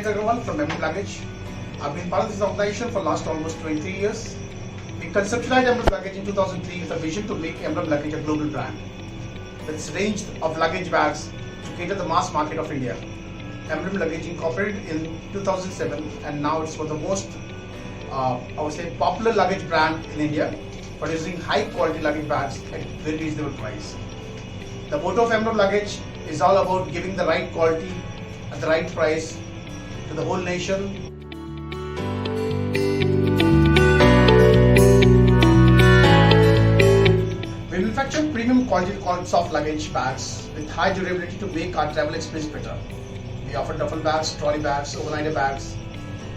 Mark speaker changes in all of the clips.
Speaker 1: Agarwal from Emblem Luggage. I've been part of this organization for the last almost 23 years. We conceptualized Emblem Luggage in 2003 with a vision to make Emblem Luggage a global brand. With its range of luggage bags to cater the mass market of India. Emblem Luggage incorporated in 2007 and now it's one of the most, popular luggage brand in India, producing high quality luggage bags at very reasonable price. The motto of Emblem Luggage is all about giving the right quality at the right price to the whole nation. We manufacture premium quality soft luggage bags with high durability to make our travel experience better. We offer duffel bags, trolley bags, overnighter bags.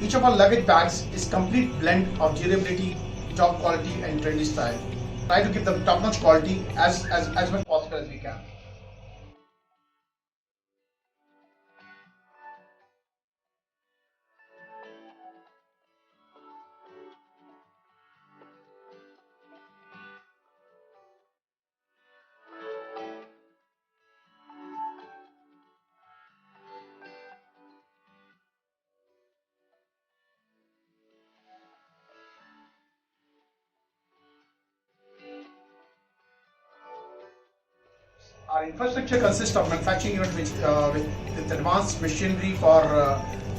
Speaker 1: Each of our luggage bags is complete blend of durability, top quality and trendy style. Try to give them top-notch quality as much possible as we can. Our infrastructure consists of manufacturing unit with advanced machinery for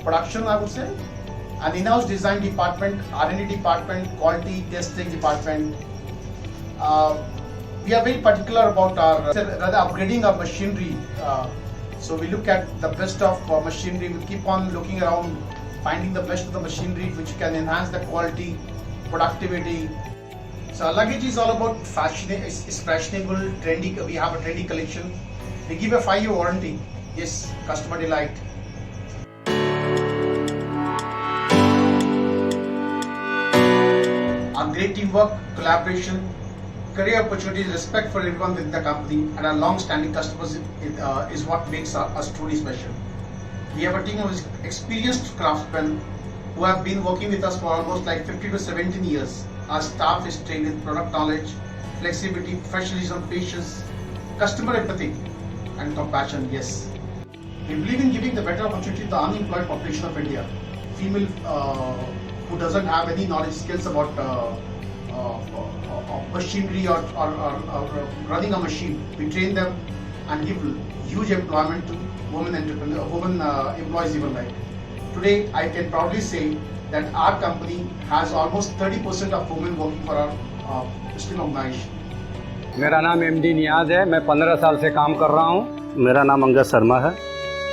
Speaker 1: production, I would say, an in-house design department, R&D department, quality testing department. We are very particular about our upgrading our machinery. So we look at the best of machinery. We keep on looking around, finding the best of the machinery which can enhance the quality, productivity. So our luggage is all about fashion. It's fashionable, trendy. We have a trendy collection. We give a 5-year warranty. Yes, customer delight. Our great teamwork, collaboration, career opportunities, respect for everyone within the company, and our long-standing customers is what makes us truly special. We have a team of experienced craftsmen who have been working with us for almost like 15 to 17 years. Our staff is trained in product knowledge, flexibility, professionalism, patience, customer empathy, and compassion. Yes, we believe in giving the better opportunity to the unemployed population of India. Female who doesn't have any knowledge skills about machinery or running a machine. We train them and give huge employment to women employees even like. Today, I can proudly say that our company has almost 30% of women working for our Muslim organization.
Speaker 2: मेरा नाम MD नियाज है। मैं 15 साल से काम कर रहा हूँ।
Speaker 3: मेरा नाम अंगद शर्मा है।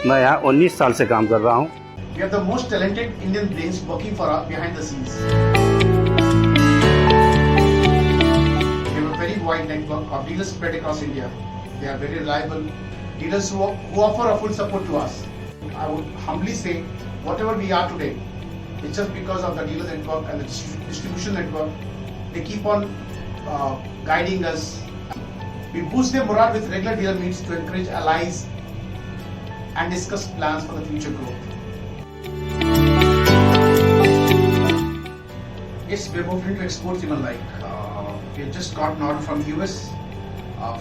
Speaker 3: मैं यहाँ 19 साल से काम कर रहा हूँ।
Speaker 1: We have the most talented Indian brains working for us behind the scenes. We have a very wide network of dealers spread across India. They are very reliable dealers who offer a full support to us. I would humbly say, whatever we are today, it's just because of the dealer network and the distribution network. They keep on guiding us. We boost their morale with regular dealer meets to encourage allies and discuss plans for the future growth. Yes, we're moving into exports even like. We just got an order from US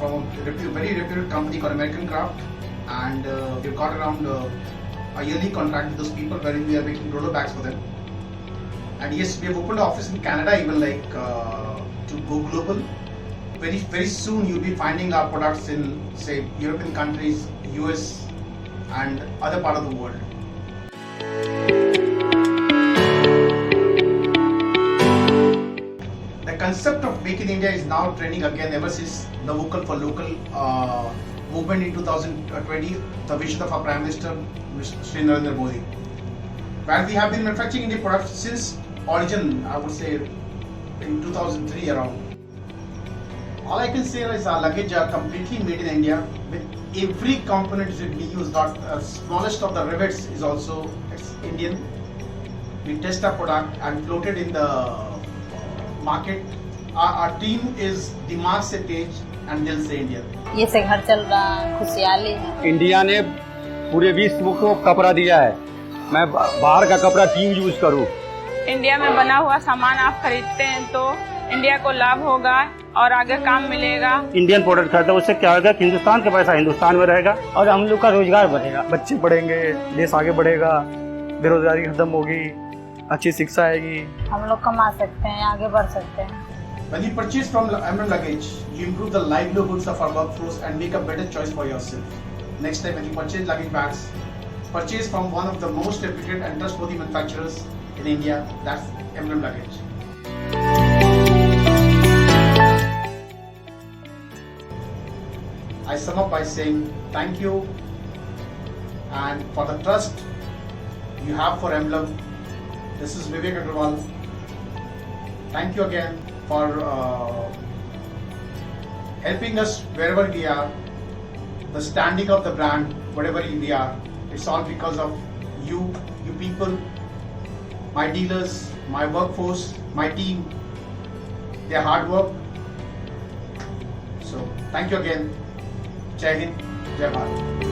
Speaker 1: from a very reputed company called American Craft, and we've got around a yearly contract with those people wherein we are making roller bags for them. And yes, we have opened an office in Canada even like to go global. Very soon you'll be finding our products in say European countries, US and other part of the world. The concept of Make in India is now trending again ever since the vocal for local movement in 2020, the vision of our Prime Minister, Shri Narendra Modi. Where we have been manufacturing Indian products since origin, I would say in 2003 around. All I can say is our luggage are completely made in India with every component is we use. Not smallest of the rivets is also Indian. We test our product and floated in the market. Our team is दिमाग से तेज and दिल से Indian.
Speaker 4: ये से घर चल रहा, खुशहाली है।
Speaker 2: इंडिया ने पूरे विश्व को कपड़ा दिया है। मैं बाहर का कपड़ा क्यों यूज करूं?
Speaker 5: इंडिया में बना हुआ सामान आप खरीदते हैं तो इंडिया को लाभ होगा और आगे काम मिलेगा।
Speaker 3: इंडियन प्रोडक्ट खरीदो, उससे क्या होगा कि हिंदुस्तान का पैसा हिंदुस्तान में रहेगा
Speaker 6: और हम लोग का रोजगार बढ़ेगा, बच्चे पढ़ेंगे, देश आगे बढ़ेगा, बेरोजगारी खत्म होगी, अच्छी शिक्षा आएगी।
Speaker 4: हम लोग कमा सकते हैं, आगे बढ़ सकते हैं।
Speaker 1: When you purchase from Emblem Luggage, you improve the livelihoods of our workforce and make a better choice for yourself. Next time when you purchase luggage bags, purchase from one of the most reputed and trustworthy manufacturers in India, that's Emblem Luggage. I sum up by saying thank you and for the trust you have for Emblem. This is Vivek Agarwal. Thank you again for helping us wherever we are, the standing of the brand, whatever we are. It's all because of you people, my dealers, my workforce, my team, their hard work. So thank you again. Jai Hind, Jai Bharat.